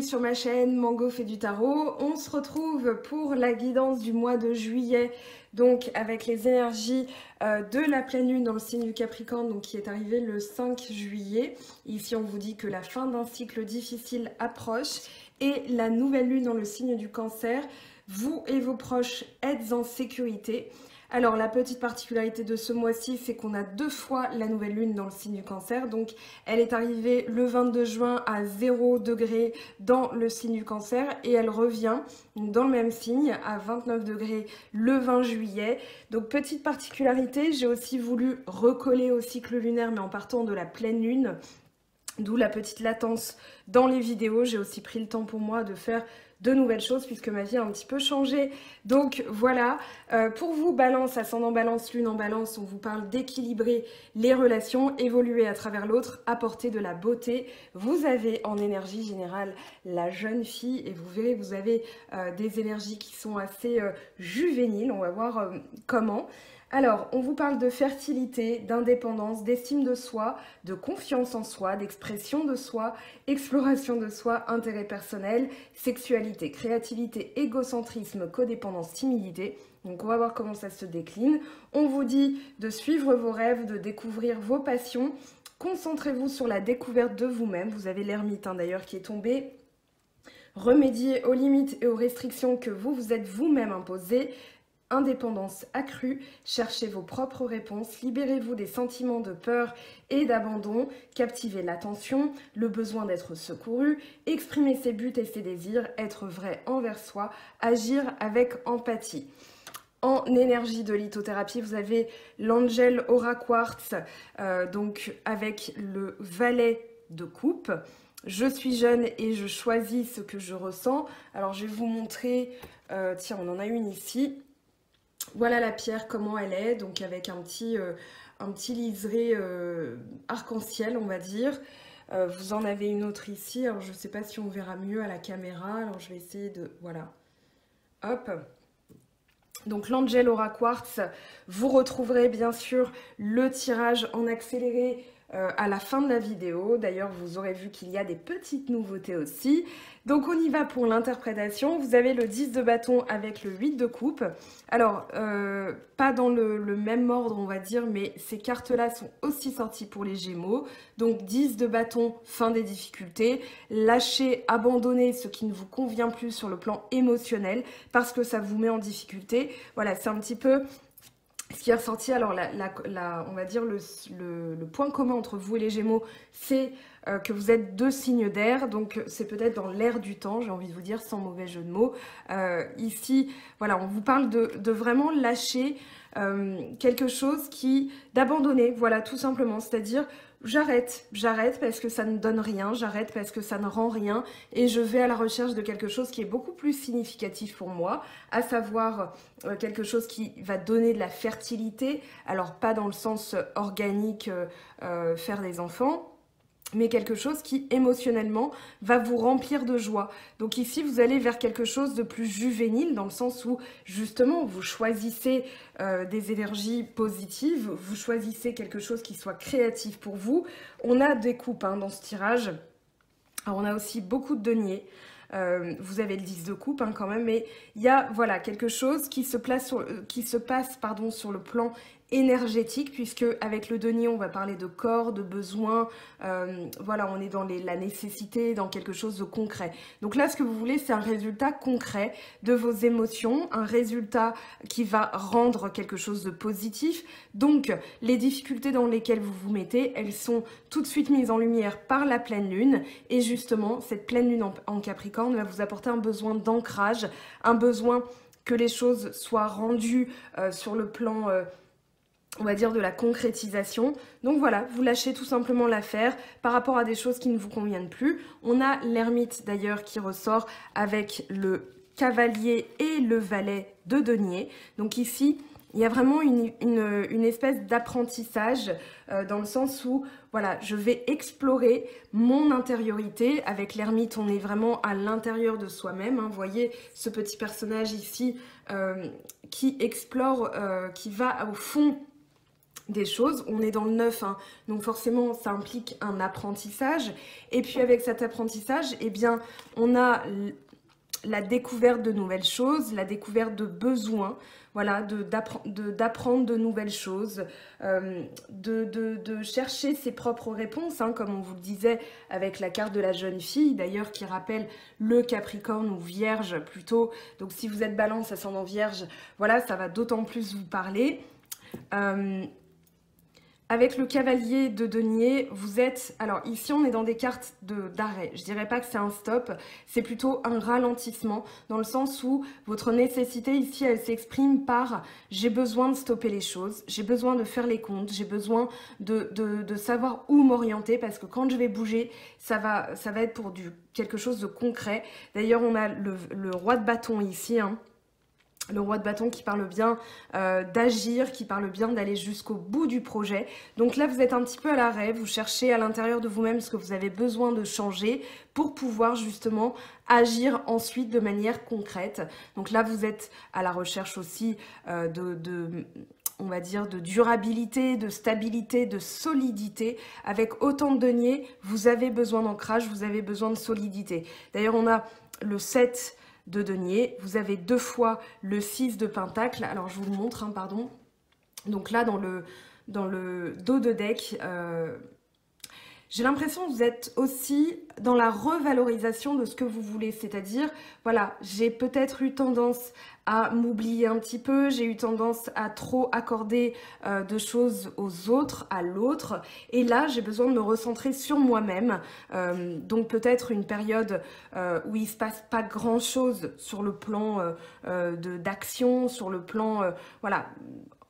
bienvenue sur ma chaîne Mango fait du tarot. On se retrouve pour la guidance du mois de juillet, donc avec les énergies de la pleine lune dans le signe du Capricorne, donc qui est arrivée le 5 juillet. Ici on vous dit que la fin d'un cycle difficile approche et la nouvelle lune dans le signe du Cancer. Vous et vos proches êtes en sécurité. Alors la petite particularité de ce mois-ci, c'est qu'on a 2 fois la nouvelle lune dans le signe du Cancer. Donc elle est arrivée le 22 juin à 0 degré dans le signe du Cancer et elle revient dans le même signe à 29 degrés le 20 juillet. Donc petite particularité, j'ai aussi voulu recoller au cycle lunaire mais en partant de la pleine lune. D'où la petite latence dans les vidéos. J'ai aussi pris le temps pour moi de faire de nouvelles choses puisque ma vie a un petit peu changé. Donc voilà, pour vous, Balance, ascendant Balance, Lune en Balance, on vous parle d'équilibrer les relations, évoluer à travers l'autre, apporter de la beauté. Vous avez en énergie générale la jeune fille et vous verrez, vous avez des énergies qui sont assez juvéniles. On va voir comment. Alors, on vous parle de fertilité, d'indépendance, d'estime de soi, de confiance en soi, d'expression de soi, exploration de soi, intérêt personnel, sexualité, créativité, égocentrisme, codépendance, timidité. Donc on va voir comment ça se décline. On vous dit de suivre vos rêves, de découvrir vos passions. Concentrez-vous sur la découverte de vous-même. Vous avez l'ermite d'ailleurs qui est tombé. Remédiez aux limites et aux restrictions que vous vous êtes vous-même imposées. Indépendance accrue, cherchez vos propres réponses, libérez-vous des sentiments de peur et d'abandon, captivez l'attention, le besoin d'être secouru, exprimez ses buts et ses désirs, être vrai envers soi, agir avec empathie. En énergie de lithothérapie, vous avez l'Angel Aura Quartz, donc avec le valet de coupe. Je suis jeune et je choisis ce que je ressens. Alors je vais vous montrer, tiens on en a une ici. Voilà la pierre, comment elle est, donc avec un petit liseré arc-en-ciel, on va dire. Vous en avez une autre ici, alors je ne sais pas si on verra mieux à la caméra, alors je vais essayer de... Voilà. Hop. Donc l'Angel Aura Quartz, vous retrouverez bien sûr le tirage en accéléré à la fin de la vidéo. D'ailleurs, vous aurez vu qu'il y a des petites nouveautés aussi. Donc on y va pour l'interprétation. Vous avez le 10 de bâton avec le 8 de coupe. Alors, pas dans le même ordre, on va dire, mais ces cartes-là sont aussi sorties pour les Gémeaux. Donc 10 de bâton, fin des difficultés. Lâchez, abandonnez ce qui ne vous convient plus sur le plan émotionnel parce que ça vous met en difficulté. Voilà, c'est un petit peu... Ce qui est ressorti, alors on va dire le point commun entre vous et les Gémeaux, c'est que vous êtes 2 signes d'air, donc c'est peut-être dans l'air du temps, j'ai envie de vous dire, sans mauvais jeu de mots. Ici, voilà, on vous parle de vraiment lâcher quelque chose d'abandonner, voilà, tout simplement, c'est-à-dire... J'arrête parce que ça ne donne rien, j'arrête parce que ça ne rend rien et je vais à la recherche de quelque chose qui est beaucoup plus significatif pour moi, à savoir quelque chose qui va donner de la fertilité, alors pas dans le sens organique, faire des enfants, mais quelque chose qui émotionnellement va vous remplir de joie. Donc ici, vous allez vers quelque chose de plus juvénile, dans le sens où justement, vous choisissez des énergies positives, vous choisissez quelque chose qui soit créatif pour vous. On a des coupes dans ce tirage. Alors, on a aussi beaucoup de deniers. Vous avez le 10 de coupe quand même, mais il y a voilà, quelque chose qui se passe sur le plan énergétique, puisque avec le denier on va parler de corps, de besoins, voilà, on est dans la nécessité, dans quelque chose de concret. Donc là ce que vous voulez c'est un résultat concret de vos émotions, un résultat qui va rendre quelque chose de positif. Donc les difficultés dans lesquelles vous vous mettez, elles sont tout de suite mises en lumière par la pleine lune, et justement cette pleine lune en Capricorne va vous apporter un besoin d'ancrage, un besoin que les choses soient rendues sur le plan on va dire de la concrétisation. Donc voilà, vous lâchez tout simplement l'affaire par rapport à des choses qui ne vous conviennent plus. On a l'ermite d'ailleurs qui ressort avec le cavalier et le valet de denier. Donc ici, il y a vraiment une espèce d'apprentissage dans le sens où, voilà, je vais explorer mon intériorité. Avec l'ermite, on est vraiment à l'intérieur de soi-même. Vous voyez ce petit personnage ici qui explore, qui va au fond des choses. On est dans le neuf, hein, donc forcément ça implique un apprentissage. Et puis avec cet apprentissage, eh bien, on a la découverte de nouvelles choses, la découverte de besoins, voilà, d'apprendre de nouvelles choses, de chercher ses propres réponses, hein, comme on vous le disait avec la carte de la jeune fille, d'ailleurs qui rappelle le Capricorne ou Vierge plutôt. Donc si vous êtes Balance, ascendant Vierge, voilà, ça va d'autant plus vous parler. Avec le cavalier de denier, vous êtes... Alors ici, on est dans des cartes d'arrêt. Je dirais pas que c'est un stop, c'est plutôt un ralentissement, dans le sens où votre nécessité ici, elle s'exprime par « j'ai besoin de stopper les choses, j'ai besoin de faire les comptes, j'ai besoin de savoir où m'orienter, parce que quand je vais bouger, ça va être pour quelque chose de concret. » D'ailleurs, on a le roi de bâton ici, hein. Le roi de bâton qui parle bien d'agir, qui parle bien d'aller jusqu'au bout du projet. Donc là, vous êtes un petit peu à l'arrêt, vous cherchez à l'intérieur de vous-même ce que vous avez besoin de changer pour pouvoir justement agir ensuite de manière concrète. Donc là, vous êtes à la recherche aussi on va dire, de durabilité, de stabilité, de solidité. Avec autant de deniers, vous avez besoin d'ancrage, vous avez besoin de solidité. D'ailleurs, on a le 7 de denier, vous avez 2 fois le 6 de pentacle. Alors je vous le montre, hein, pardon. Donc là dans le dos de deck, j'ai l'impression que vous êtes aussi dans la revalorisation de ce que vous voulez. C'est-à-dire, voilà, j'ai peut-être eu tendance à m'oublier un petit peu, j'ai eu tendance à trop accorder de choses aux autres, à l'autre. Et là, j'ai besoin de me recentrer sur moi-même. Donc peut-être une période où il ne se passe pas grand-chose sur le plan d'action, sur le plan... voilà.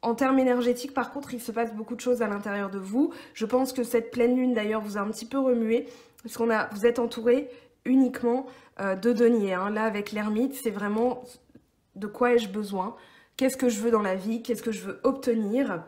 En termes énergétiques, par contre, il se passe beaucoup de choses à l'intérieur de vous. Je pense que cette pleine lune, d'ailleurs, vous a un petit peu remué, parce vous êtes entouré uniquement de deniers. Hein. Là, avec l'ermite, c'est vraiment de quoi ai-je besoin? Qu'est-ce que je veux dans la vie? Qu'est-ce que je veux obtenir?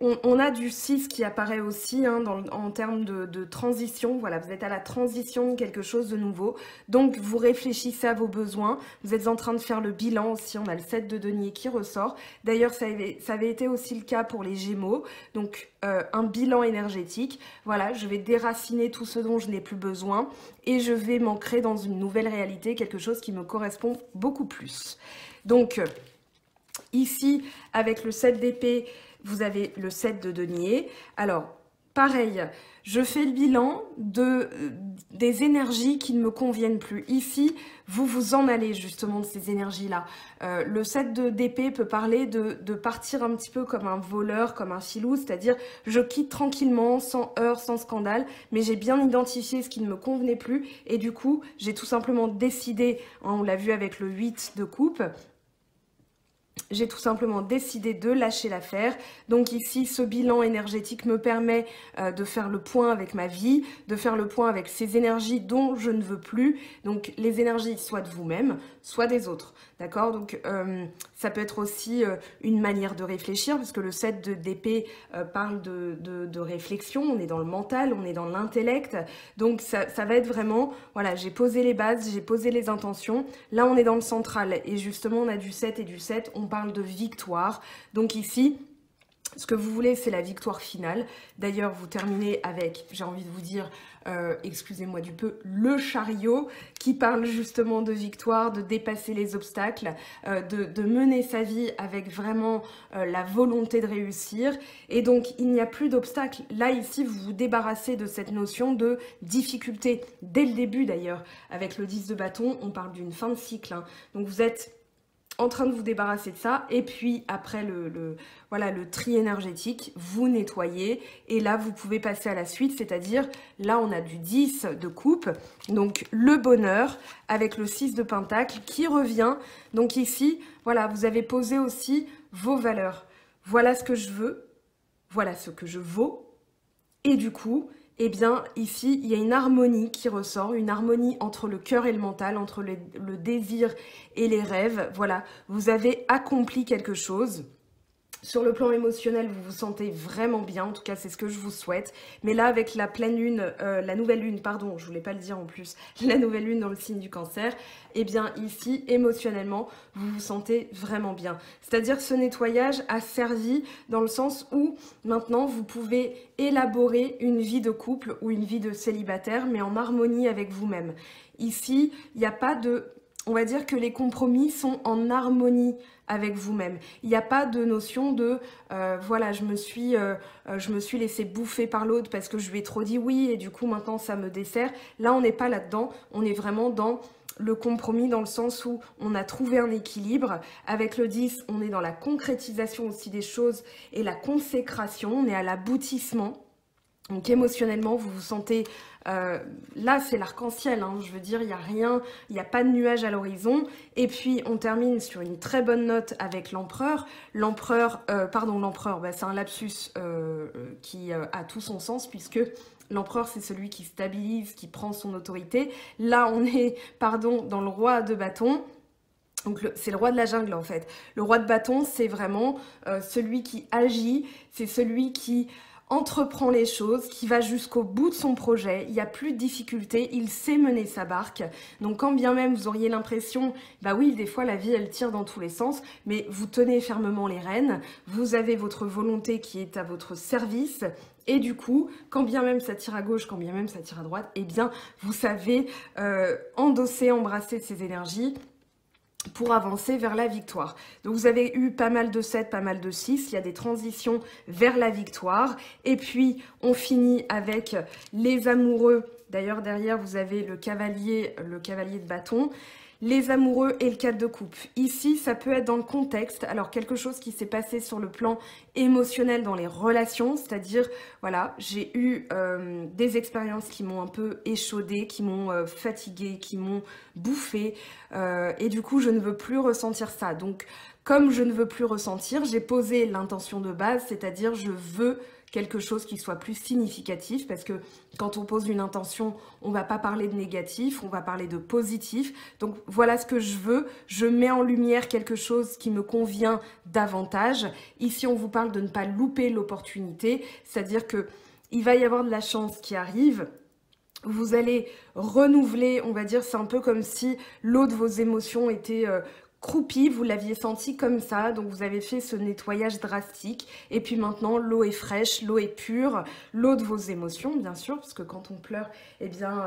On a du 6 qui apparaît aussi, hein, en termes de transition. Voilà, vous êtes à la transition de quelque chose de nouveau. Donc, vous réfléchissez à vos besoins. Vous êtes en train de faire le bilan aussi. On a le 7 de denier qui ressort. D'ailleurs, ça avait été aussi le cas pour les Gémeaux. Donc, un bilan énergétique. Voilà, je vais déraciner tout ce dont je n'ai plus besoin et je vais m'ancrer dans une nouvelle réalité, quelque chose qui me correspond beaucoup plus. Donc, ici, avec le 7 d'épée, vous avez le 7 de denier. Alors, pareil, je fais le bilan des énergies qui ne me conviennent plus. Ici, vous vous en allez justement de ces énergies-là. Le 7 d'épée peut parler de partir un petit peu comme un voleur, comme un filou, c'est-à-dire je quitte tranquillement, sans heurts, sans scandale, mais j'ai bien identifié ce qui ne me convenait plus et du coup, j'ai tout simplement décidé, hein, on l'a vu avec le 8 de coupe, j'ai tout simplement décidé de lâcher l'affaire. Donc ici, ce bilan énergétique me permet de faire le point avec ma vie, de faire le point avec ces énergies dont je ne veux plus. Donc les énergies soit de vous-même, soit des autres. D'accord? Donc ça peut être aussi une manière de réfléchir, parce que le 7 d'épée parle de réflexion. On est dans le mental, on est dans l'intellect. Donc ça va être vraiment, voilà, j'ai posé les bases, j'ai posé les intentions. Là, on est dans le central. Et justement, on a du 7 et du 7. On parle de victoire. Donc ici, ce que vous voulez, c'est la victoire finale. D'ailleurs, vous terminez avec, j'ai envie de vous dire, excusez-moi du peu, le chariot, qui parle justement de victoire, de dépasser les obstacles, de mener sa vie avec vraiment la volonté de réussir. Et donc, il n'y a plus d'obstacles. Là, ici, vous vous débarrassez de cette notion de difficulté. Dès le début, d'ailleurs, avec le 10 de bâton, on parle d'une fin de cycle. Hein. Donc, vous êtes en train de vous débarrasser de ça, et puis après voilà, le tri énergétique, vous nettoyez, et là vous pouvez passer à la suite, c'est-à-dire là on a du 10 de coupe, donc le bonheur avec le 6 de pentacle qui revient. Donc ici, voilà, vous avez posé aussi vos valeurs. Voilà ce que je veux, voilà ce que je vaux, et du coup, eh bien, ici, il y a une harmonie qui ressort, une harmonie entre le cœur et le mental, entre le désir et les rêves. Voilà, vous avez accompli quelque chose. Sur le plan émotionnel, vous vous sentez vraiment bien, en tout cas c'est ce que je vous souhaite. Mais là avec la pleine lune, la nouvelle lune, pardon, je voulais pas le dire en plus, la nouvelle lune dans le signe du Cancer, eh bien ici, émotionnellement, vous vous sentez vraiment bien. C'est-à-dire que ce nettoyage a servi dans le sens où maintenant vous pouvez élaborer une vie de couple ou une vie de célibataire, mais en harmonie avec vous-même. Ici, il n'y a pas de... On va dire que les compromis sont en harmonie avec vous-même. Il n'y a pas de notion de voilà, je me suis laissé bouffer par l'autre parce que je lui ai trop dit oui et du coup maintenant ça me dessert. Là, on n'est pas là-dedans. On est vraiment dans le compromis dans le sens où on a trouvé un équilibre. Avec le 10, on est dans la concrétisation aussi des choses et la consécration. On est à l'aboutissement. Donc émotionnellement, vous vous sentez... là, c'est l'arc-en-ciel, hein, je veux dire, il n'y a rien, il n'y a pas de nuage à l'horizon. Et puis, on termine sur une très bonne note avec l'empereur. L'empereur, bah, c'est un lapsus qui a tout son sens, puisque l'empereur, c'est celui qui stabilise, qui prend son autorité. Là, on est, dans le roi de bâton. Donc c'est le roi de la jungle en fait. Le roi de bâton, c'est vraiment celui qui agit, c'est celui qui entreprend les choses, qui va jusqu'au bout de son projet, il n'y a plus de difficultés, il sait mener sa barque. Donc quand bien même vous auriez l'impression, bah oui, des fois la vie elle tire dans tous les sens, mais vous tenez fermement les rênes, vous avez votre volonté qui est à votre service, et du coup, quand bien même ça tire à gauche, quand bien même ça tire à droite, eh bien vous savez endosser, embrasser ces énergies pour avancer vers la victoire. Donc vous avez eu pas mal de 7, pas mal de 6, il y a des transitions vers la victoire. Et puis on finit avec les amoureux. D'ailleurs derrière vous avez le cavalier de bâton. Les amoureux et le 4 de coupe. Ici, ça peut être dans le contexte, alors quelque chose qui s'est passé sur le plan émotionnel dans les relations, c'est-à-dire, voilà, j'ai eu des expériences qui m'ont un peu échaudée, qui m'ont fatiguée, qui m'ont bouffée, et du coup, je ne veux plus ressentir ça. Donc, comme je ne veux plus ressentir, j'ai posé l'intention de base, c'est-à-dire je veux quelque chose qui soit plus significatif, parce que quand on pose une intention, on va pas parler de négatif, on va parler de positif. Donc voilà ce que je veux, je mets en lumière quelque chose qui me convient davantage. Ici, on vous parle de ne pas louper l'opportunité, c'est-à-dire que il va y avoir de la chance qui arrive. Vous allez renouveler, on va dire, c'est un peu comme si l'eau de vos émotions était croupie, vous l'aviez senti comme ça, donc vous avez fait ce nettoyage drastique, et puis maintenant l'eau est fraîche, l'eau est pure, l'eau de vos émotions bien sûr, parce que quand on pleure, eh bien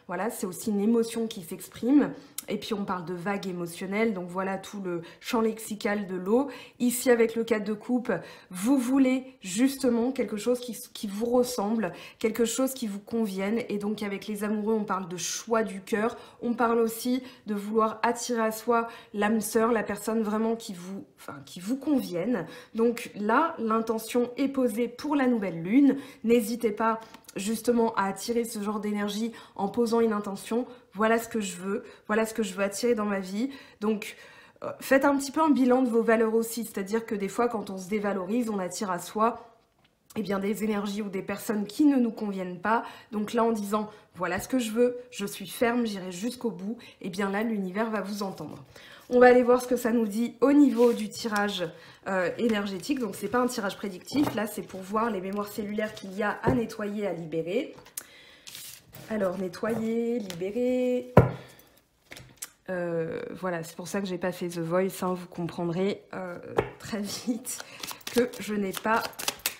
voilà, c'est aussi une émotion qui s'exprime, et puis on parle de vagues émotionnelles, donc voilà tout le champ lexical de l'eau. Ici avec le 4 de coupe, vous voulez justement quelque chose qui vous ressemble, quelque chose qui vous convienne, et donc avec les amoureux on parle de choix du cœur, on parle aussi de vouloir attirer à soi l'âme sœur, la personne vraiment qui vous convienne. Donc là, l'intention est posée pour la nouvelle lune. N'hésitez pas justement à attirer ce genre d'énergie en posant une intention. Voilà ce que je veux attirer dans ma vie. Donc faites un petit peu un bilan de vos valeurs aussi, c'est-à-dire que des fois quand on se dévalorise, on attire à soi eh bien, des énergies ou des personnes qui ne nous conviennent pas. Donc là, en disant, voilà ce que je veux, je suis ferme, j'irai jusqu'au bout, eh bien là, l'univers va vous entendre. On va aller voir ce que ça nous dit au niveau du tirage énergétique. Donc, c'est pas un tirage prédictif. Là, c'est pour voir les mémoires cellulaires qu'il y a à nettoyer, à libérer. Alors, nettoyer, libérer... voilà, c'est pour ça que j'ai pas fait The Voice. Hein, vous comprendrez très vite que je n'ai pas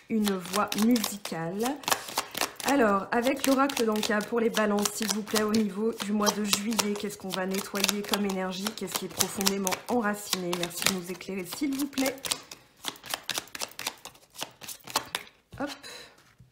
une voix musicale. Alors, avec l'oracle d'Anka pour les balances, s'il vous plaît, au niveau du mois de juillet, qu'est-ce qu'on va nettoyer comme énergie? Qu'est-ce qui est profondément enraciné? Merci de nous éclairer, s'il vous plaît. Hop.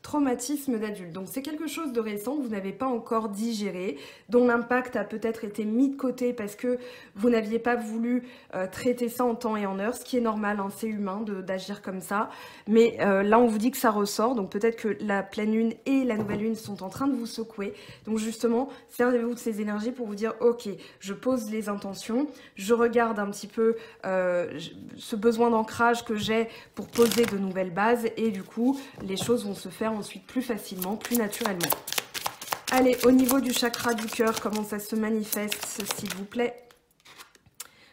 Traumatisme d'adulte. Donc, c'est quelque chose de récent que vous n'avez pas encore digéré, dont l'impact a peut-être été mis de côté parce que vous n'aviez pas voulu traiter ça en temps et en heure, ce qui est normal, hein, c'est humain d'agir comme ça. Mais là, on vous dit que ça ressort, donc peut-être que la pleine lune et la nouvelle lune sont en train de vous secouer. Donc, justement, servez-vous de ces énergies pour vous dire, ok, je pose les intentions, je regarde un petit peu ce besoin d'ancrage que j'ai pour poser de nouvelles bases et du coup, les choses vont se faire ensuite plus facilement, plus naturellement. Allez, au niveau du chakra du cœur, comment ça se manifeste, s'il vous plaît?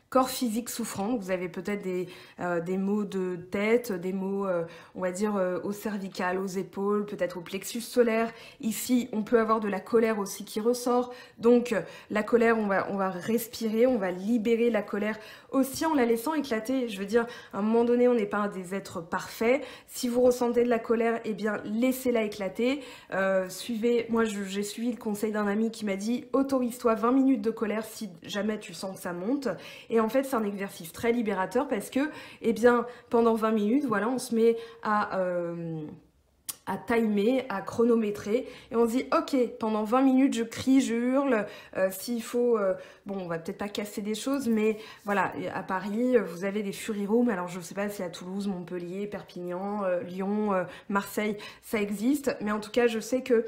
corps physique souffrant. Vous avez peut-être des maux de tête, des maux, on va dire, au cervical, aux épaules, peut-être au plexus solaire. Ici, on peut avoir de la colère aussi qui ressort. Donc, la colère, on va respirer, on va libérer la colère aussi en la laissant éclater. Je veux dire, à un moment donné, on n'est pas des êtres parfaits. Si vous ressentez de la colère, eh bien, laissez-la éclater. Moi, j'ai suivi le conseil d'un ami qui m'a dit « Autorise-toi 20 minutes de colère si jamais tu sens que ça monte ». Et en fait, c'est un exercice très libérateur parce que, eh bien, pendant 20 minutes, voilà, on se met à timer, à chronométrer, et on se dit ok, pendant 20 minutes je crie, je hurle, s'il faut, bon on va peut-être pas casser des choses, mais voilà, à Paris vous avez des Fury Rooms, alors je sais pas si à Toulouse, Montpellier, Perpignan, Lyon, Marseille, ça existe, mais en tout cas je sais que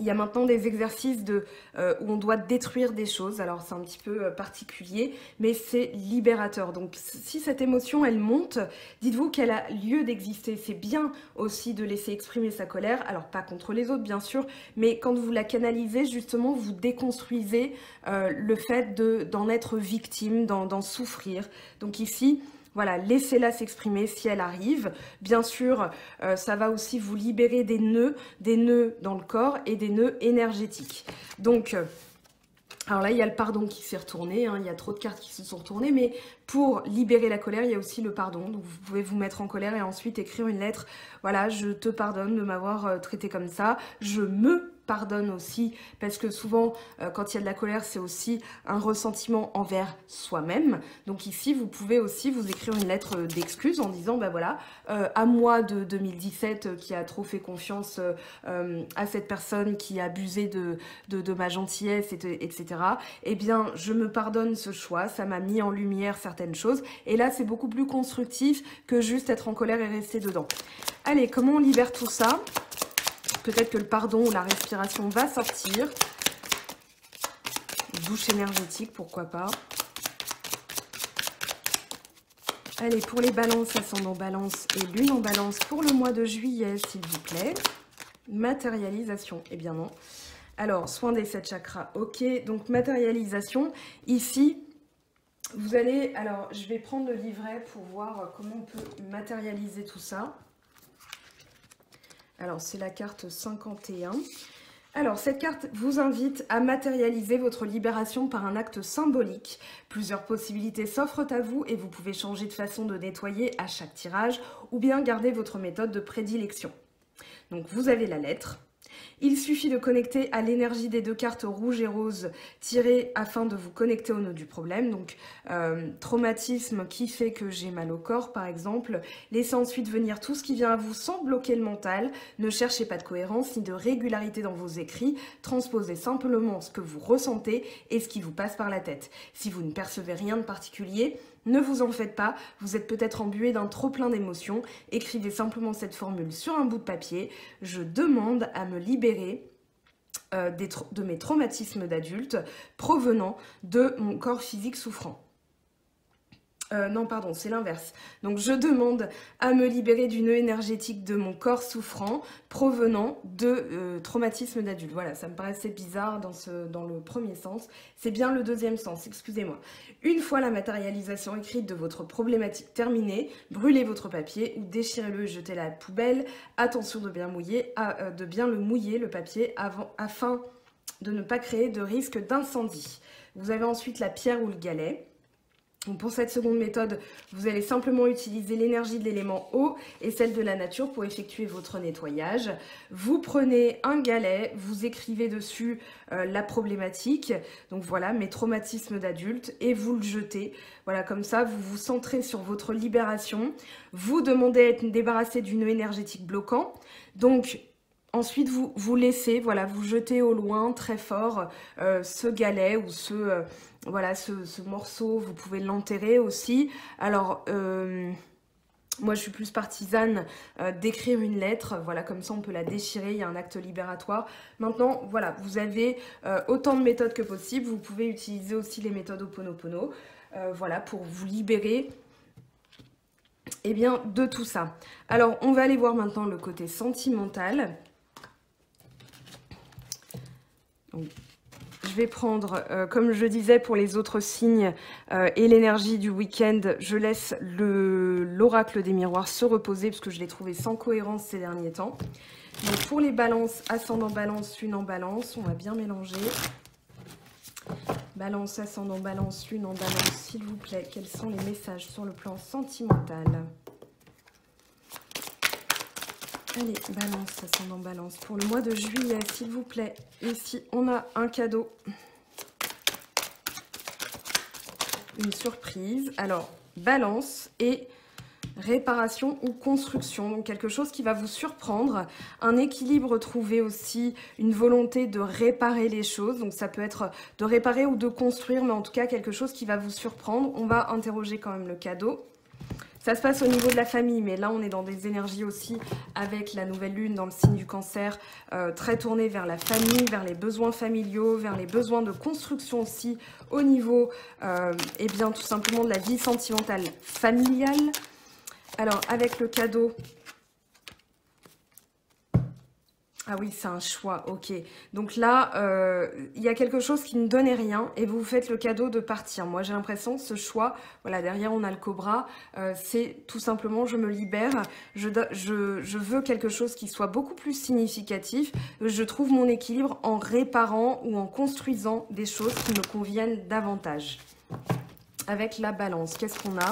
il y a maintenant des exercices où on doit détruire des choses. Alors c'est un petit peu particulier, mais c'est libérateur. Donc si cette émotion, elle monte, dites-vous qu'elle a lieu d'exister. C'est bien aussi de laisser exprimer sa colère. Alors pas contre les autres, bien sûr, mais quand vous la canalisez, justement, vous déconstruisez le fait d'en être victime, d'en souffrir. Donc ici... Voilà, laissez-la s'exprimer si elle arrive. Bien sûr, ça va aussi vous libérer des nœuds dans le corps et des nœuds énergétiques. Donc, alors là, il y a le pardon qui s'est retourné, hein, il y a trop de cartes qui se sont retournées, mais pour libérer la colère, il y a aussi le pardon. Donc vous pouvez vous mettre en colère et ensuite écrire une lettre. Voilà, je te pardonne de m'avoir traité comme ça. Je me pardonne aussi, parce que souvent, quand il y a de la colère, c'est aussi un ressentiment envers soi-même. Donc ici, vous pouvez aussi vous écrire une lettre d'excuse en disant, ben voilà, à moi de 2017 qui a trop fait confiance à cette personne qui a abusé de ma gentillesse, etc. Eh bien, je me pardonne ce choix, ça m'a mis en lumière certaines choses. Et là, c'est beaucoup plus constructif que juste être en colère et rester dedans. Allez, comment on libère tout ça ? Peut-être que le pardon ou la respiration va sortir. Douche énergétique, pourquoi pas. Allez, pour les balances, ascendant balance et lune en balance pour le mois de juillet, s'il vous plaît. Matérialisation, eh bien non. Alors, soin des 7 chakras, ok. Donc, matérialisation, ici, vous allez... Alors, je vais prendre le livret pour voir comment on peut matérialiser tout ça. Alors, c'est la carte 51. Alors, cette carte vous invite à matérialiser votre libération par un acte symbolique. Plusieurs possibilités s'offrent à vous et vous pouvez changer de façon de nettoyer à chaque tirage ou bien garder votre méthode de prédilection. Donc, vous avez la lettre. Il suffit de connecter à l'énergie des deux cartes rouge et rose tirées afin de vous connecter au nœud du problème. Donc, traumatisme qui fait que j'ai mal au corps, par exemple. Laissez ensuite venir tout ce qui vient à vous sans bloquer le mental. Ne cherchez pas de cohérence ni de régularité dans vos écrits. Transposez simplement ce que vous ressentez et ce qui vous passe par la tête. Si vous ne percevez rien de particulier, ne vous en faites pas, vous êtes peut-être embué d'un trop-plein d'émotions. Écrivez simplement cette formule sur un bout de papier. Je demande à me libérer de mes traumatismes d'adulte provenant de mon corps physique souffrant. Non, pardon, c'est l'inverse. Donc, je demande à me libérer du nœud énergétique de mon corps souffrant provenant de traumatisme d'adulte. Voilà, ça me paraissait bizarre dans le premier sens. C'est bien le deuxième sens, excusez-moi. Une fois la matérialisation écrite de votre problématique terminée, brûlez votre papier ou déchirez-le et jetez-le à la poubelle. Attention de bien le mouiller, le papier, afin de ne pas créer de risque d'incendie. Vous avez ensuite la pierre ou le galet. Donc pour cette seconde méthode, vous allez simplement utiliser l'énergie de l'élément eau et celle de la nature pour effectuer votre nettoyage. Vous prenez un galet, vous écrivez dessus la problématique, donc voilà, mes traumatismes d'adulte, et vous le jetez. Voilà, comme ça, vous vous centrez sur votre libération. Vous demandez à être débarrassé du nœud énergétique bloquant. Donc, ensuite, vous laissez, voilà, vous jetez au loin très fort ce galet ou voilà, ce morceau, vous pouvez l'enterrer aussi. Alors, moi, je suis plus partisane d'écrire une lettre. Voilà, comme ça, on peut la déchirer. Il y a un acte libératoire. Maintenant, voilà, vous avez autant de méthodes que possible. Vous pouvez utiliser aussi les méthodes Ho'oponopono. Voilà, pour vous libérer eh bien, de tout ça. Alors, on va aller voir maintenant le côté sentimental. Donc, je je vais prendre, comme je disais pour les autres signes et l'énergie du week-end, je laisse l'oracle des miroirs se reposer parce que je l'ai trouvé sans cohérence ces derniers temps. Donc pour les balances, ascendant balance, lune en balance, on va bien mélanger. Balance, ascendant balance, lune en balance, s'il vous plaît, quels sont les messages sur le plan sentimental? Allez, balance, ascendant balance, pour le mois de juillet, s'il vous plaît. Ici, on a un cadeau. Une surprise. Alors, balance et réparation ou construction. Donc, quelque chose qui va vous surprendre. Un équilibre trouvé aussi, une volonté de réparer les choses. Donc, ça peut être de réparer ou de construire, mais en tout cas, quelque chose qui va vous surprendre. On va interroger quand même le cadeau. Ça se passe au niveau de la famille, mais là, on est dans des énergies aussi avec la nouvelle lune dans le signe du cancer, très tournée vers la famille, vers les besoins familiaux, vers les besoins de construction aussi au niveau, eh bien, tout simplement de la vie sentimentale familiale. Alors, avec le cadeau... Ah oui, c'est un choix, ok. Donc là, il y a quelque chose qui ne donnait rien et vous vous faites le cadeau de partir. Moi, j'ai l'impression que ce choix, voilà, derrière on a le cobra, c'est tout simplement je me libère, je veux quelque chose qui soit beaucoup plus significatif. Je trouve mon équilibre en réparant ou en construisant des choses qui me conviennent davantage. Avec la balance, qu'est-ce qu'on a ?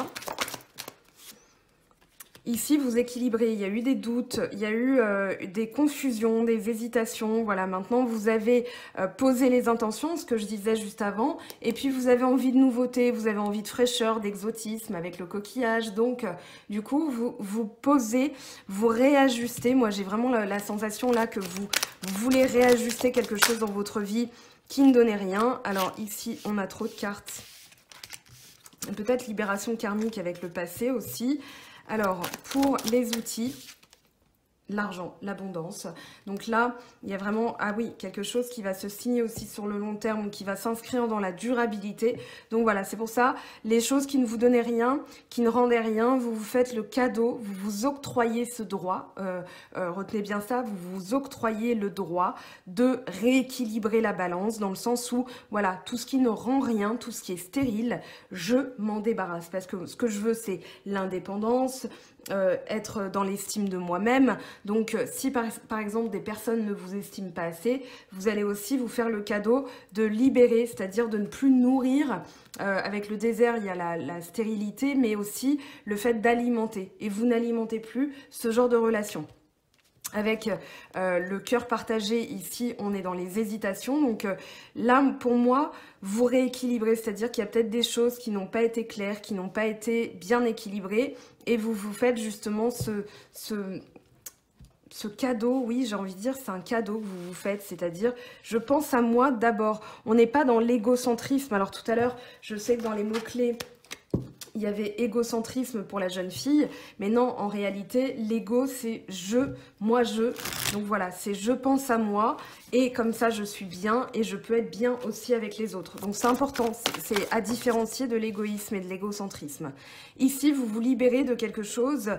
Ici, vous équilibrez, il y a eu des doutes, il y a eu des confusions, des hésitations. Voilà, maintenant, vous avez posé les intentions, ce que je disais juste avant. Et puis, vous avez envie de nouveauté, vous avez envie de fraîcheur, d'exotisme avec le coquillage. Donc, du coup, vous posez, vous réajustez. Moi, j'ai vraiment la sensation là que vous voulez réajuster quelque chose dans votre vie qui ne donnait rien. Alors, ici, on a trop de cartes. Peut-être libération karmique avec le passé aussi. Alors, pour les outils, l'argent, l'abondance. Donc là, il y a vraiment, ah oui, quelque chose qui va se signer aussi sur le long terme, qui va s'inscrire dans la durabilité. Donc voilà, c'est pour ça, les choses qui ne vous donnaient rien, qui ne rendaient rien, vous vous faites le cadeau, vous vous octroyez ce droit, retenez bien ça, vous vous octroyez le droit de rééquilibrer la balance, dans le sens où, voilà, tout ce qui ne rend rien, tout ce qui est stérile, je m'en débarrasse. Parce que ce que je veux, c'est l'indépendance, être dans l'estime de moi-même. Donc si par exemple des personnes ne vous estiment pas assez, vous allez aussi vous faire le cadeau de libérer, c'est-à-dire de ne plus nourrir. Avec le désert, il y a la stérilité, mais aussi le fait d'alimenter. Et vous n'alimentez plus ce genre de relation. Avec le cœur partagé, ici, on est dans les hésitations. Donc là, pour moi, vous rééquilibrez. C'est-à-dire qu'il y a peut-être des choses qui n'ont pas été claires, qui n'ont pas été bien équilibrées. Et vous vous faites justement ce cadeau, oui, j'ai envie de dire, c'est un cadeau que vous vous faites. C'est-à-dire, je pense à moi d'abord. On n'est pas dans l'égocentrisme. Alors tout à l'heure, je sais que dans les mots-clés, il y avait égocentrisme pour la jeune fille, mais non, en réalité, l'ego, c'est je, moi, je. Donc voilà, c'est je pense à moi, et comme ça, je suis bien, et je peux être bien aussi avec les autres. Donc c'est important, c'est à différencier de l'égoïsme et de l'égocentrisme. Ici, vous vous libérez de quelque chose,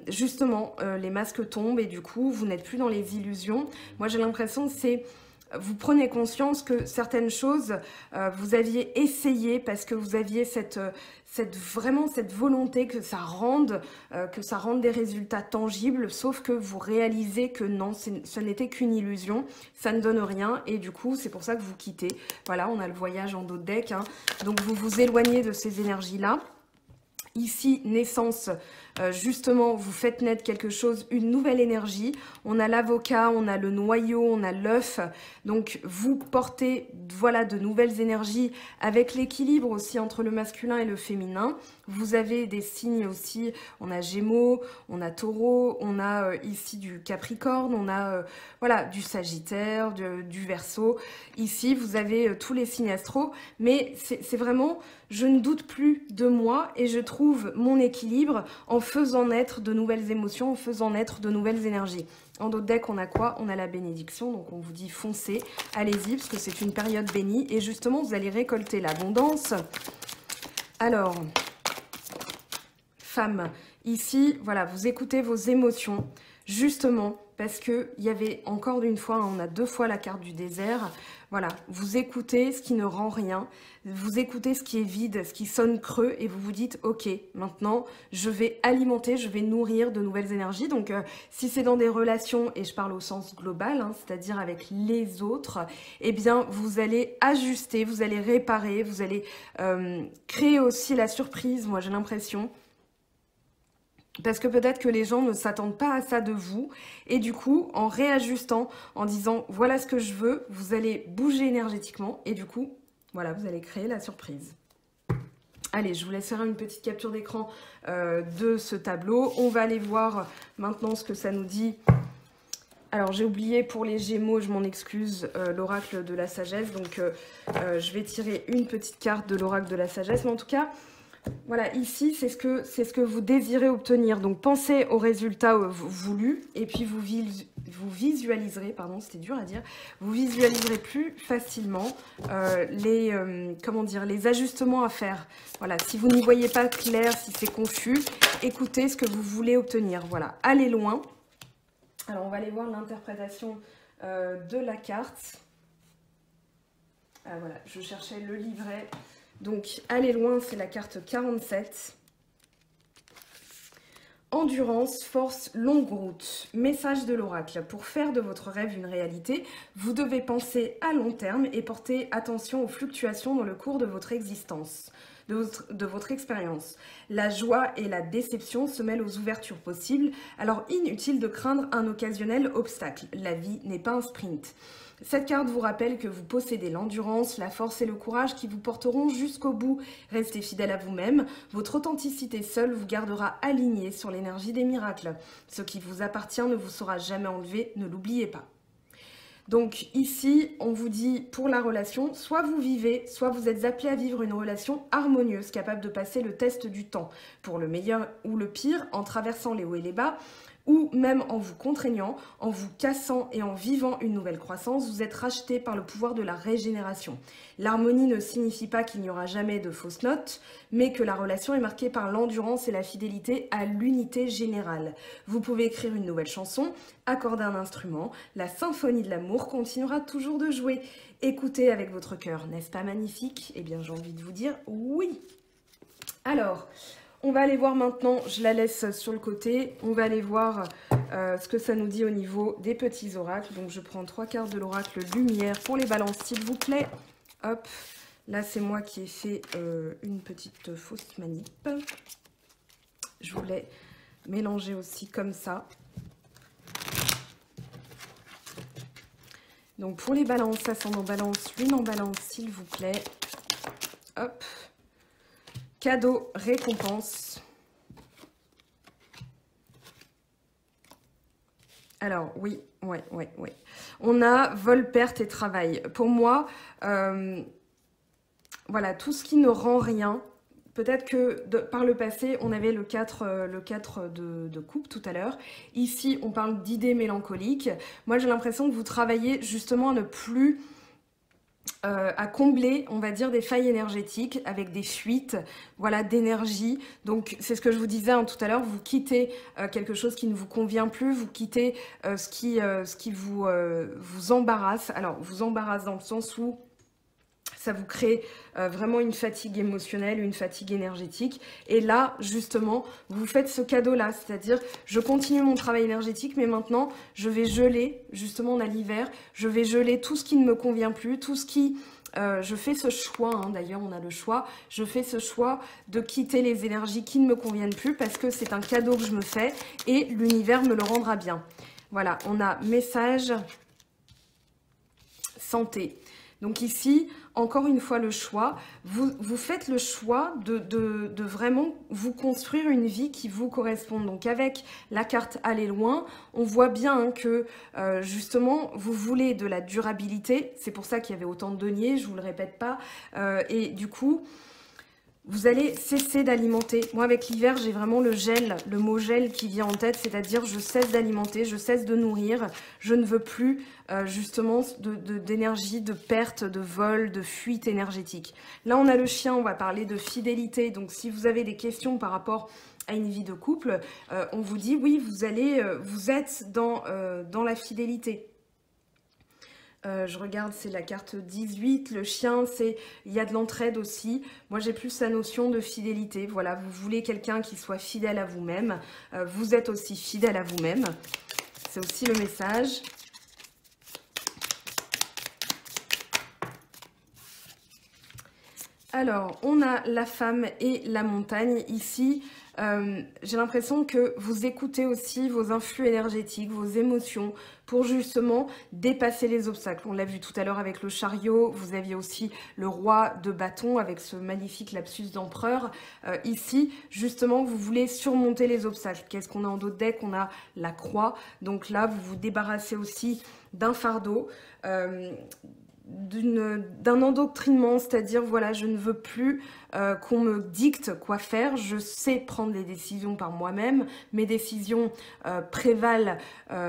justement, les masques tombent, et du coup, vous n'êtes plus dans les illusions. Moi, j'ai l'impression que c'est... Vous prenez conscience que certaines choses, vous aviez essayé parce que vous aviez vraiment cette volonté que ça rende des résultats tangibles, sauf que vous réalisez que non, ce n'était qu'une illusion, ça ne donne rien, et du coup, c'est pour ça que vous quittez. Voilà, on a le voyage en dos de deck, hein. Donc vous vous éloignez de ces énergies-là. Ici, naissance, justement, vous faites naître quelque chose, une nouvelle énergie. On a l'avocat, on a le noyau, on a l'œuf. Donc, vous portez, voilà, de nouvelles énergies avec l'équilibre aussi entre le masculin et le féminin. Vous avez des signes aussi, on a Gémeaux, on a Taureau, on a ici du Capricorne, on a voilà, du Sagittaire, du Verseau. Ici, vous avez tous les signes astro, mais c'est vraiment, je ne doute plus de moi et je trouve mon équilibre en faisant naître de nouvelles émotions, en faisant naître de nouvelles énergies. En d'autres decks, on a quoi? On a la bénédiction, donc on vous dit foncez, allez-y, parce que c'est une période bénie, et justement, vous allez récolter l'abondance. Alors... Femme, ici, voilà, vous écoutez vos émotions, justement, parce qu'il y avait encore une fois, on a 2 fois la carte du désert. Voilà, vous écoutez ce qui ne rend rien, vous écoutez ce qui est vide, ce qui sonne creux, et vous vous dites, ok, maintenant, je vais alimenter, je vais nourrir de nouvelles énergies. Donc, si c'est dans des relations, et je parle au sens global, hein, c'est-à-dire avec les autres, eh bien, vous allez ajuster, vous allez réparer, vous allez créer aussi la surprise, moi j'ai l'impression. Parce que peut-être que les gens ne s'attendent pas à ça de vous. Et du coup, en réajustant, en disant « voilà ce que je veux », vous allez bouger énergétiquement. Et du coup, voilà, vous allez créer la surprise. Allez, je vous laisse faire une petite capture d'écran de ce tableau. On va aller voir maintenant ce que ça nous dit. Alors, j'ai oublié pour les Gémeaux, je m'en excuse, l'oracle de la sagesse. Donc, je vais tirer une petite carte de l'oracle de la sagesse. Mais en tout cas... Voilà, ici, c'est ce que vous désirez obtenir. Donc, pensez aux résultats voulus et puis vous visualiserez, pardon, c'était dur à dire, vous visualiserez plus facilement les ajustements à faire. Voilà, si vous n'y voyez pas clair, si c'est confus, écoutez ce que vous voulez obtenir. Voilà, allez loin. Alors, on va aller voir l'interprétation de la carte. Ah, voilà, je cherchais le livret. Donc, aller loin, c'est la carte 47. Endurance, force, longue route. Message de l'oracle. Pour faire de votre rêve une réalité, vous devez penser à long terme et porter attention aux fluctuations dans le cours de votre existence, de votre expérience. La joie et la déception se mêlent aux ouvertures possibles, alors inutile de craindre un occasionnel obstacle. La vie n'est pas un sprint. Cette carte vous rappelle que vous possédez l'endurance, la force et le courage qui vous porteront jusqu'au bout. Restez fidèle à vous-même. Votre authenticité seule vous gardera aligné sur l'énergie des miracles. Ce qui vous appartient ne vous sera jamais enlevé, ne l'oubliez pas. Donc ici, on vous dit pour la relation, soit vous vivez, soit vous êtes appelé à vivre une relation harmonieuse, capable de passer le test du temps, pour le meilleur ou le pire, en traversant les hauts et les bas, ou même en vous contraignant, en vous cassant et en vivant une nouvelle croissance, vous êtes racheté par le pouvoir de la régénération. L'harmonie ne signifie pas qu'il n'y aura jamais de fausses notes, mais que la relation est marquée par l'endurance et la fidélité à l'unité générale. Vous pouvez écrire une nouvelle chanson, accorder un instrument, la symphonie de l'amour continuera toujours de jouer. Écoutez avec votre cœur, n'est-ce pas magnifique? Eh bien, j'ai envie de vous dire oui. Alors... on va aller voir maintenant, je la laisse sur le côté, on va aller voir ce que ça nous dit au niveau des petits oracles. Donc je prends 3 cartes de l'oracle lumière pour les balances s'il vous plaît. Hop, là c'est moi qui ai fait une petite fausse manip. Je voulais mélanger aussi comme ça. Donc pour les balances, ascendant balance, lune en balance s'il vous plaît. Hop. Cadeau, récompense. Alors, oui, ouais. On a vol, perte et travail. Pour moi, voilà, tout ce qui ne rend rien. Peut-être que par le passé, on avait le 4 de coupe tout à l'heure. Ici, on parle d'idées mélancoliques. Moi, j'ai l'impression que vous travaillez justement à ne plus... à combler, on va dire, des failles énergétiques avec des fuites, voilà, d'énergie. Donc, c'est ce que je vous disais tout à l'heure, vous quittez quelque chose qui ne vous convient plus, vous quittez ce qui vous embarrasse. Alors, vous embarrasse dans le sens où ça vous crée vraiment une fatigue émotionnelle, une fatigue énergétique. Et là, justement, vous faites ce cadeau-là. C'est-à-dire, je continue mon travail énergétique, mais maintenant, je vais geler, justement, on a l'hiver, je vais geler tout ce qui ne me convient plus, tout ce qui... je fais ce choix, d'ailleurs, on a le choix. Je fais ce choix de quitter les énergies qui ne me conviennent plus parce que c'est un cadeau que je me fais et l'univers me le rendra bien. Voilà, on a message, santé. Donc ici, encore une fois, le choix. Vous faites le choix de vraiment vous construire une vie qui vous correspond. Donc avec la carte aller loin, on voit bien que justement, vous voulez de la durabilité. C'est pour ça qu'il y avait autant de deniers, je ne vous le répète pas. Et du coup... vous allez cesser d'alimenter. Moi, avec l'hiver, j'ai vraiment le gel, le mot gel qui vient en tête, c'est-à-dire je cesse d'alimenter, je cesse de nourrir. Je ne veux plus justement d'énergie, de perte, de vol, de fuite énergétique. Là, on a le chien, on va parler de fidélité. Donc, si vous avez des questions par rapport à une vie de couple, on vous dit oui, vous êtes dans la fidélité. Je regarde, c'est la carte 18, le chien, il y a de l'entraide aussi. Moi, j'ai plus la notion de fidélité. Voilà, vous voulez quelqu'un qui soit fidèle à vous-même. Vous êtes aussi fidèle à vous-même. C'est aussi le message. Alors, on a la femme et la montagne ici. J'ai l'impression que vous écoutez aussi vos influx énergétiques, vos émotions, pour justement dépasser les obstacles. On l'a vu tout à l'heure avec le chariot, vous aviez aussi le roi de bâton avec ce magnifique lapsus d'empereur. Ici, justement, vous voulez surmonter les obstacles. Qu'est-ce qu'on a en dos de deck? On a la croix. Donc là, vous vous débarrassez aussi d'un fardeau. D'un endoctrinement, c'est-à-dire voilà, je ne veux plus qu'on me dicte quoi faire, je sais prendre des décisions par moi-même, mes décisions prévalent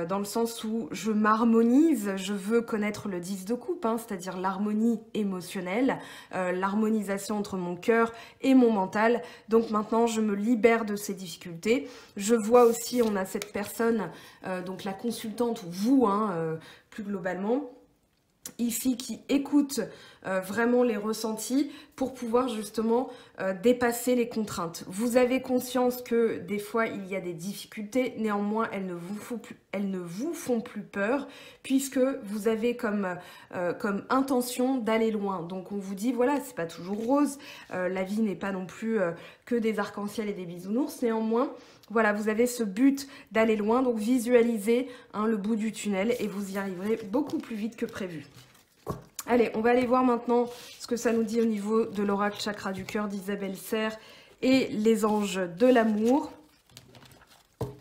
dans le sens où je m'harmonise, je veux connaître le 10 de coupe, hein, c'est-à-dire l'harmonie émotionnelle, l'harmonisation entre mon cœur et mon mental, donc maintenant je me libère de ces difficultés. Je vois aussi, on a cette personne, donc la consultante, ou vous, hein, plus globalement, ici qui écoute vraiment les ressentis pour pouvoir justement dépasser les contraintes. Vous avez conscience que des fois il y a des difficultés, néanmoins elles ne vous font plus peur puisque vous avez comme intention d'aller loin. Donc on vous dit voilà, c'est pas toujours rose, la vie n'est pas non plus que des arcs-en-ciel et des bisounours, néanmoins voilà, vous avez ce but d'aller loin, donc visualisez hein, le bout du tunnel et vous y arriverez beaucoup plus vite que prévu. Allez, on va aller voir maintenant ce que ça nous dit au niveau de l'oracle chakra du cœur d'Isabelle Serre et les anges de l'amour.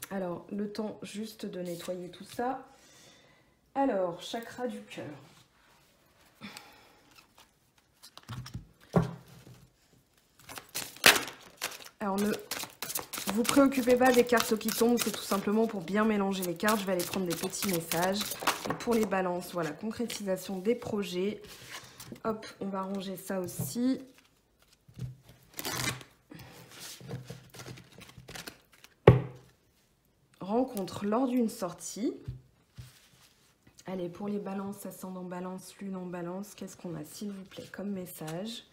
Alors, le temps juste de nettoyer tout ça. Alors, chakra du cœur. Alors, ne vous préoccupez pas des cartes qui tombent, c'est tout simplement pour bien mélanger les cartes. Je vais aller prendre des petits messages. Et pour les balances, voilà, concrétisation des projets. Hop, on va ranger ça aussi. Rencontre lors d'une sortie. Allez, pour les balances, ascendant balance, lune en balance, qu'est-ce qu'on a, s'il vous plaît, comme message?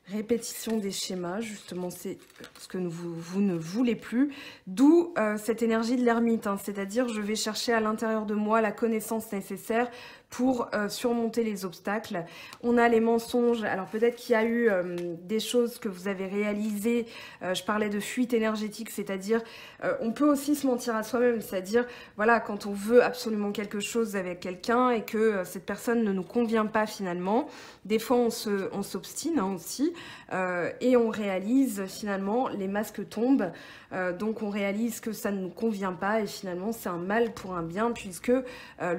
Répétition des schémas, justement, c'est ce que vous ne voulez plus. D'où cette énergie de l'ermite, hein, c'est-à-dire je vais chercher à l'intérieur de moi la connaissance nécessaire pour surmonter les obstacles. On a les mensonges, alors peut-être qu'il y a eu des choses que vous avez réalisées, je parlais de fuite énergétique, c'est-à-dire on peut aussi se mentir à soi-même, c'est-à-dire voilà, quand on veut absolument quelque chose avec quelqu'un et que cette personne ne nous convient pas finalement, des fois on s'obstine hein, aussi et on réalise finalement les masques tombent, donc on réalise que ça ne nous convient pas et finalement c'est un mal pour un bien puisque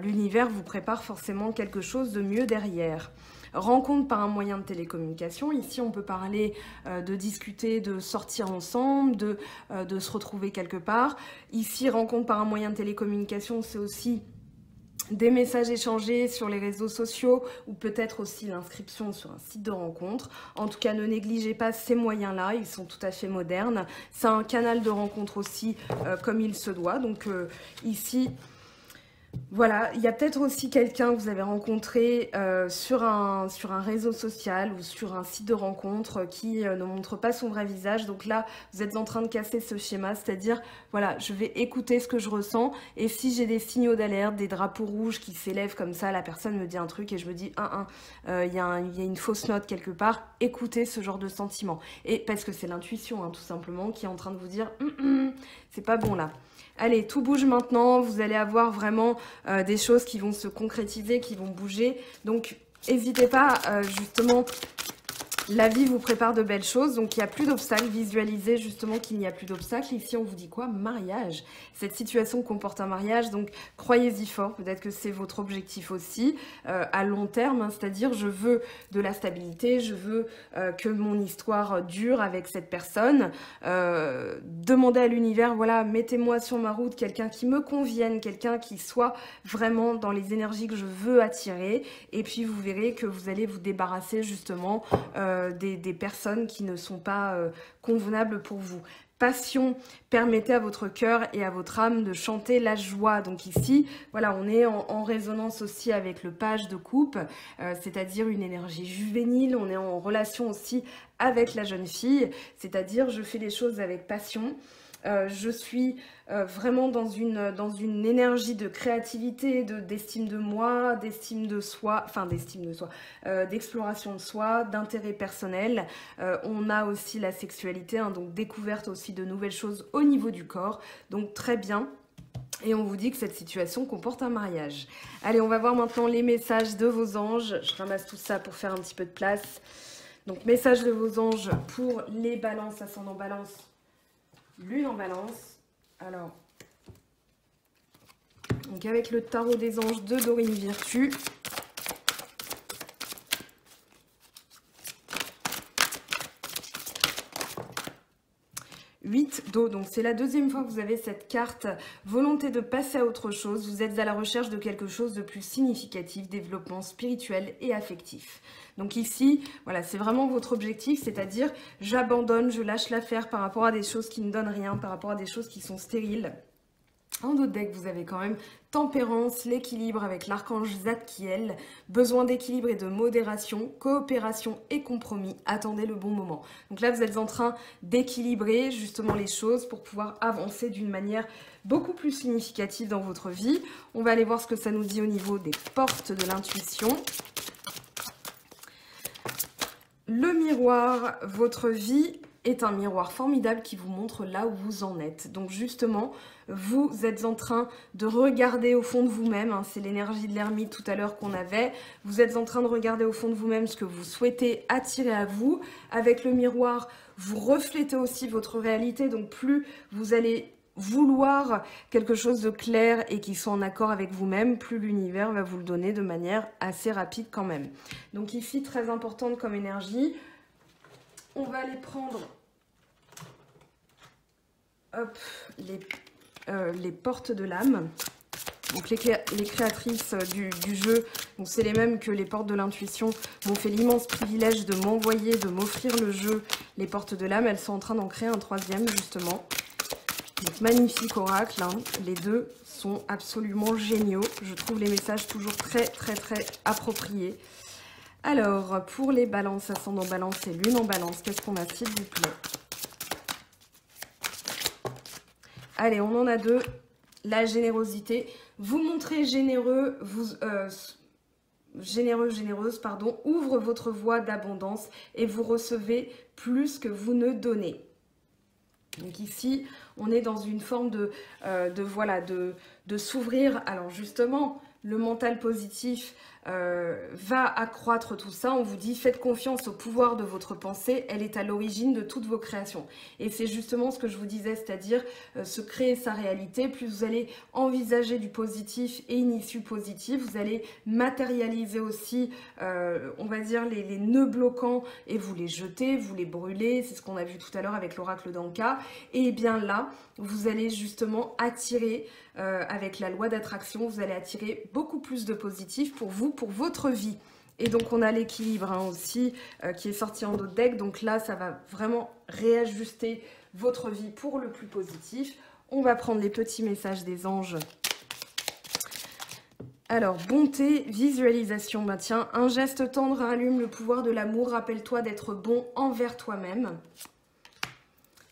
l'univers vous prépare forcément quelque chose de mieux derrière. Rencontre par un moyen de télécommunication. Ici, on peut parler de discuter, de sortir ensemble, de se retrouver quelque part. Ici, rencontre par un moyen de télécommunication, c'est aussi des messages échangés sur les réseaux sociaux ou peut-être aussi l'inscription sur un site de rencontre. En tout cas, ne négligez pas ces moyens-là, ils sont tout à fait modernes. C'est un canal de rencontre aussi comme il se doit. Donc ici... Voilà, il y a peut-être aussi quelqu'un que vous avez rencontré sur un réseau social ou sur un site de rencontre qui ne montre pas son vrai visage. Donc là, vous êtes en train de casser ce schéma, c'est-à-dire, voilà, je vais écouter ce que je ressens et si j'ai des signaux d'alerte, des drapeaux rouges qui s'élèvent comme ça, la personne me dit un truc et je me dis, il y a une fausse note quelque part, écoutez ce genre de sentiment. Et parce que c'est l'intuition, hein, tout simplement, qui est en train de vous dire, c'est pas bon là. Allez, tout bouge maintenant, vous allez avoir vraiment des choses qui vont se concrétiser, qui vont bouger. Donc, n'hésitez pas, justement, la vie vous prépare de belles choses. Donc, il n'y a plus d'obstacles. Visualisez justement qu'il n'y a plus d'obstacles. Ici, on vous dit quoi? Mariage. Cette situation comporte un mariage, donc croyez-y fort. Peut-être que c'est votre objectif aussi, à long terme. Hein, c'est-à-dire, je veux de la stabilité, je veux que mon histoire dure avec cette personne. Demandez à l'univers, voilà, mettez-moi sur ma route quelqu'un qui me convienne, quelqu'un qui soit vraiment dans les énergies que je veux attirer. Et puis, vous verrez que vous allez vous débarrasser justement des personnes qui ne sont pas convenables pour vous. passion, permettez à votre cœur et à votre âme de chanter la joie. Donc ici, voilà, on est en résonance aussi avec le page de coupe, c'est-à-dire une énergie juvénile. On est en relation aussi avec la jeune fille, c'est-à-dire je fais les choses avec passion. Je suis vraiment dans une énergie de créativité, d'estime de moi, d'estime de soi, enfin d'estime de soi, d'exploration de soi, d'intérêt personnel. On a aussi la sexualité, hein, donc découverte aussi de nouvelles choses au niveau du corps, donc très bien. Et on vous dit que cette situation comporte un mariage. Allez, on va voir maintenant les messages de vos anges. Je ramasse tout ça pour faire un petit peu de place. Donc, message de vos anges pour les balances, ascendant balance, lune en balance. Alors, donc avec le tarot des anges de Dorine Virtue. d'eau, donc c'est la deuxième fois que vous avez cette carte, volonté de passer à autre chose, vous êtes à la recherche de quelque chose de plus significatif, développement spirituel et affectif. Donc ici, voilà, c'est vraiment votre objectif, c'est-à-dire j'abandonne, je lâche l'affaire par rapport à des choses qui ne donnent rien, par rapport à des choses qui sont stériles. En d'autres decks, vous avez quand même tempérance, l'équilibre avec l'archange Zadkiel, besoin d'équilibre et de modération, coopération et compromis, attendez le bon moment. Donc là, vous êtes en train d'équilibrer justement les choses pour pouvoir avancer d'une manière beaucoup plus significative dans votre vie. On va aller voir ce que ça nous dit au niveau des portes de l'intuition. Le miroir, votre vie est un miroir formidable qui vous montre là où vous en êtes. Donc justement, vous êtes en train de regarder au fond de vous-même, hein, c'est l'énergie de l'ermite tout à l'heure qu'on avait, vous êtes en train de regarder au fond de vous-même ce que vous souhaitez attirer à vous. Avec le miroir, vous reflétez aussi votre réalité, donc plus vous allez vouloir quelque chose de clair et qui soit en accord avec vous-même, plus l'univers va vous le donner de manière assez rapide quand même. Donc ici, très importante comme énergie. On va aller prendre hop, les portes de l'âme. Donc les créatrices du jeu, c'est les mêmes que les portes de l'intuition, m'ont fait l'immense privilège de m'envoyer, de m'offrir le jeu, les portes de l'âme. Elles sont en train d'en créer un troisième justement. Donc magnifique oracle, hein. Les deux sont absolument géniaux. Je trouve les messages toujours très appropriés. Alors, pour les balances, ascendant balance et lune en balance, qu'est-ce qu'on a s'il vous plaît? Allez, on en a deux. La générosité. Vous montrez généreux, généreuse, pardon, ouvre votre voie d'abondance et vous recevez plus que vous ne donnez. Donc ici, on est dans une forme de s'ouvrir. Alors justement, le mental positif va accroître tout ça. On vous dit, faites confiance au pouvoir de votre pensée. Elle est à l'origine de toutes vos créations. Et c'est justement ce que je vous disais, c'est-à-dire se créer sa réalité. Plus vous allez envisager du positif et une issue positive, vous allez matérialiser aussi, on va dire, les nœuds bloquants et vous les jeter, vous les brûler. C'est ce qu'on a vu tout à l'heure avec l'oracle d'Anka. Et bien là, vous allez justement attirer, avec la loi d'attraction, vous allez attirer beaucoup plus de positif pour vous, pour votre vie. Et donc on a l'équilibre hein, aussi qui est sorti en d'autres decks. Donc là, ça va vraiment réajuster votre vie pour le plus positif. On va prendre les petits messages des anges. Alors, bonté, visualisation, bah tiens, un geste tendre rallume le pouvoir de l'amour. Rappelle-toi d'être bon envers toi-même.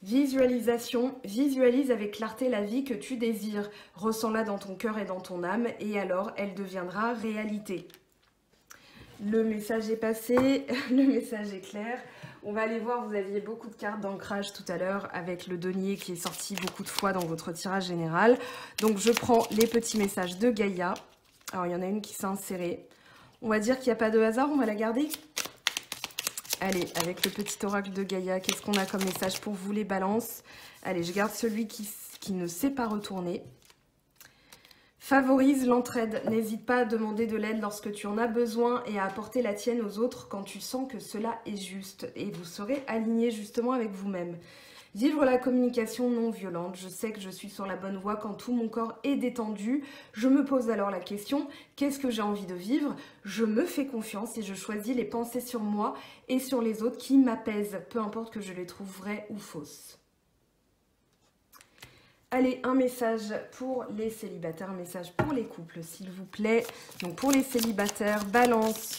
Visualisation, visualise avec clarté la vie que tu désires. Ressens-la dans ton cœur et dans ton âme et alors elle deviendra réalité. Le message est passé, le message est clair. On va aller voir, vous aviez beaucoup de cartes d'ancrage tout à l'heure avec le denier qui est sorti beaucoup de fois dans votre tirage général. Donc je prends les petits messages de Gaïa. Alors il y en a une qui s'est insérée. On va dire qu'il n'y a pas de hasard, on va la garder. Allez, avec le petit oracle de Gaïa, qu'est-ce qu'on a comme message pour vous les balances? Allez, je garde celui qui ne sait pas retourner. Favorise l'entraide. N'hésite pas à demander de l'aide lorsque tu en as besoin et à apporter la tienne aux autres quand tu sens que cela est juste. Et vous serez aligné justement avec vous-même. Vivre la communication non violente. Je sais que je suis sur la bonne voie quand tout mon corps est détendu. Je me pose alors la question, qu'est-ce que j'ai envie de vivre? Je me fais confiance et je choisis les pensées sur moi et sur les autres qui m'apaisent, peu importe que je les trouve vraies ou fausses. Allez, un message pour les célibataires, un message pour les couples, s'il vous plaît. Donc pour les célibataires, Balance,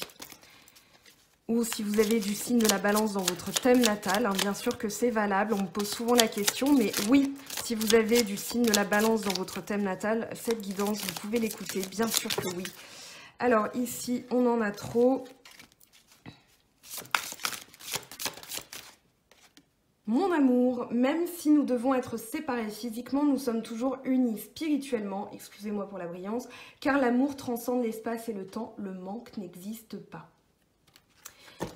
ou si vous avez du signe de la Balance dans votre thème natal, hein, bien sûr que c'est valable, on me pose souvent la question, mais oui, si vous avez du signe de la Balance dans votre thème natal, cette guidance, vous pouvez l'écouter, bien sûr que oui. Alors ici, on en a trop. Mon amour, même si nous devons être séparés physiquement, nous sommes toujours unis spirituellement, excusez-moi pour la brillance, car l'amour transcende l'espace et le temps, le manque n'existe pas.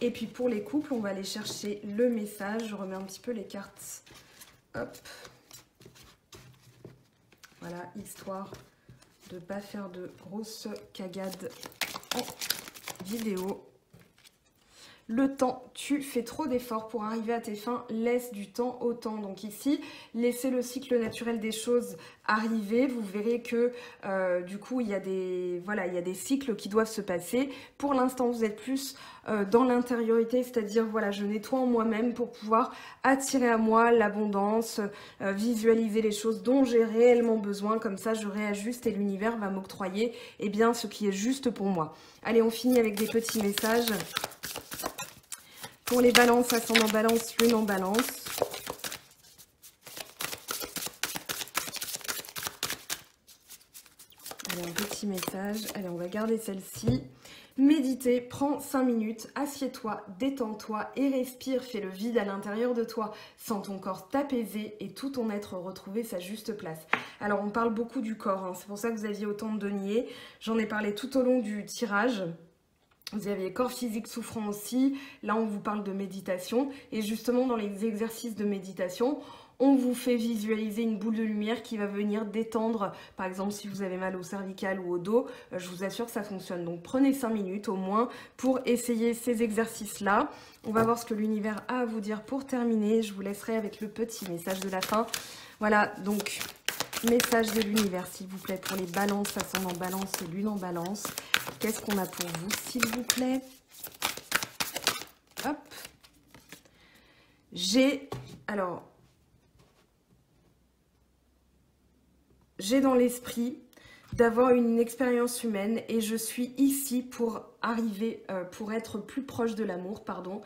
Et puis pour les couples, on va aller chercher le message, je remets un petit peu les cartes, hop, voilà, histoire de ne pas faire de grosses cagades en vidéo. Le temps, tu fais trop d'efforts pour arriver à tes fins, laisse du temps au temps. Donc ici, laissez le cycle naturel des choses arriver. Vous verrez que du coup, il y a des cycles qui doivent se passer. Pour l'instant, vous êtes plus dans l'intériorité, c'est-à-dire, voilà, je nettoie en moi-même pour pouvoir attirer à moi l'abondance, visualiser les choses dont j'ai réellement besoin. Comme ça, je réajuste et l'univers va m'octroyer ce qui est juste pour moi. Allez, on finit avec des petits messages. Pour les balances, ascendant balance, lune en balance. Allez, un petit message. Allez, on va garder celle-ci. Méditez, prends 5 minutes, assieds-toi, détends-toi et respire. Fais le vide à l'intérieur de toi. Sens ton corps t'apaiser et tout ton être retrouver sa juste place. Alors, on parle beaucoup du corps, hein. C'est pour ça que vous aviez autant de deniers. J'en ai parlé tout au long du tirage. Vous avez corps physique souffrant aussi. Là, on vous parle de méditation. Et justement, dans les exercices de méditation, on vous fait visualiser une boule de lumière qui va venir détendre. Par exemple, si vous avez mal au cervical ou au dos, je vous assure que ça fonctionne. Donc, prenez 5 minutes au moins pour essayer ces exercices-là. On va voir ce que l'univers a à vous dire pour terminer. Je vous laisserai avec le petit message de la fin. Voilà, donc... Message de l'univers, s'il vous plaît, pour les balances, ascendant balance et lune en balance. Qu'est-ce qu'on a pour vous, s'il vous plaît? Hop. J'ai dans l'esprit d'avoir une expérience humaine et je suis ici pour arriver, pour être plus proche de l'amour, pardon.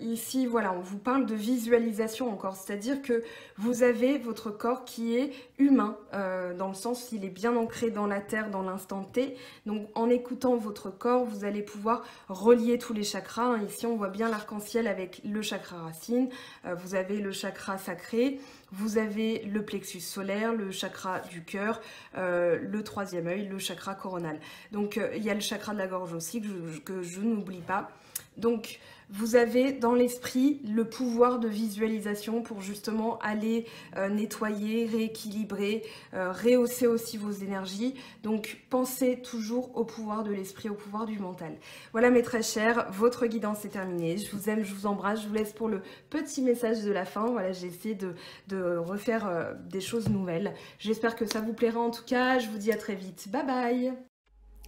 Ici, voilà, on vous parle de visualisation encore, c'est-à-dire que vous avez votre corps qui est humain, dans le sens qu'il est bien ancré dans la terre, dans l'instant T. Donc, en écoutant votre corps, vous allez pouvoir relier tous les chakras. Ici, on voit bien l'arc-en-ciel avec le chakra racine. Vous avez le chakra sacré, vous avez le plexus solaire, le chakra du cœur, le troisième œil, le chakra coronal. Donc, il y a le chakra de la gorge aussi que je n'oublie pas. Donc, vous avez dans l'esprit le pouvoir de visualisation pour justement aller nettoyer, rééquilibrer, rehausser aussi vos énergies. Donc, pensez toujours au pouvoir de l'esprit, au pouvoir du mental. Voilà mes très chers, votre guidance est terminée. Je vous aime, je vous embrasse. Je vous laisse pour le petit message de la fin. Voilà, j'ai essayé de refaire des choses nouvelles. J'espère que ça vous plaira en tout cas. Je vous dis à très vite. Bye bye!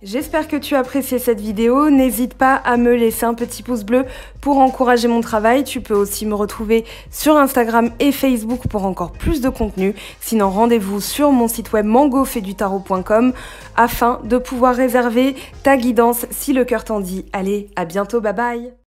J'espère que tu as apprécié cette vidéo. N'hésite pas à me laisser un petit pouce bleu pour encourager mon travail. Tu peux aussi me retrouver sur Instagram et Facebook pour encore plus de contenu. Sinon, rendez-vous sur mon site web mangofaidutarot.com afin de pouvoir réserver ta guidance si le cœur t'en dit. Allez, à bientôt, bye bye!